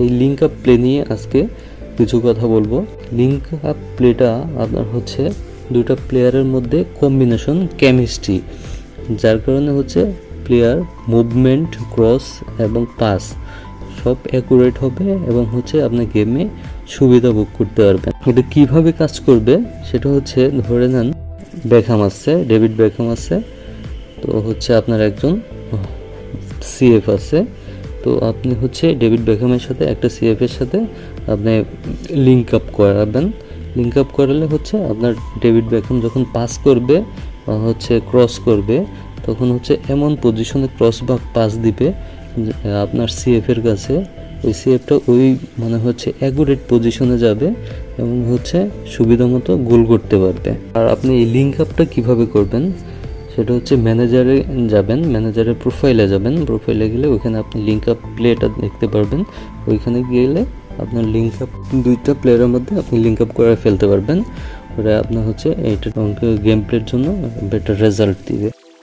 এই link up play নিয়ে আজকে কিছু কথা বলবো। লিঙ্ক আপ প্লেটা আপনার হচ্ছে দুটো প্লেয়ারের মধ্যে কম্বিনেশন কেমিস্ট্রি, যার কারণে হচ্ছে প্লেয়ার মুভমেন্ট, ক্রস এবং পাস সব অ্যাকুরেট হবে এবং হচ্ছে আপনি গেমে সুবিধা ভোগ করতে পারবেন। এটা কিভাবে কাজ করবে সেটা হচ্ছে, ধরে নেন বেকহাম আছে, ডেভিড বেকহাম আছে, তো হচ্ছে আপনার একজন সিএফ আছে, তো আপনি হচ্ছে ডেভিড বেকহামের সাথে একটা সিএফ এর সাথে আপনি লিঙ্ক আপ করাবেন। লিঙ্ক আপ করালে হচ্ছে আপনার ডেভিড বেকহাম যখন পাস করবে বা হচ্ছে ক্রস করবে, তখন হচ্ছে এমন পজিশনে ক্রস বা পাস দিবে আপনার সিএফ এর কাছে, ওই সিএফটা ওই মানে হচ্ছে অ্যাকুরেট পজিশনে যাবে এবং হচ্ছে সুবিধা মতো গোল করতে পারবে। আর আপনি এই লিঙ্ক আপটা কীভাবে করবেন সেটা হচ্ছে ম্যানেজারে যাবেন, ম্যানেজারের প্রোফাইলে যাবেন, প্রোফাইলে গেলে ওইখানে আপনি লিঙ্ক আপ প্লেটা দেখতে পারবেন। ওইখানে গেলে আপনার লিঙ্ক আপ দুইটা প্লেয়ারের মধ্যে আপনি লিঙ্ক আপ করে ফেলতে পারবেন। ওরা আপনার হচ্ছে এইটা গেম প্লের জন্য বেটার রেজাল্ট দিবে।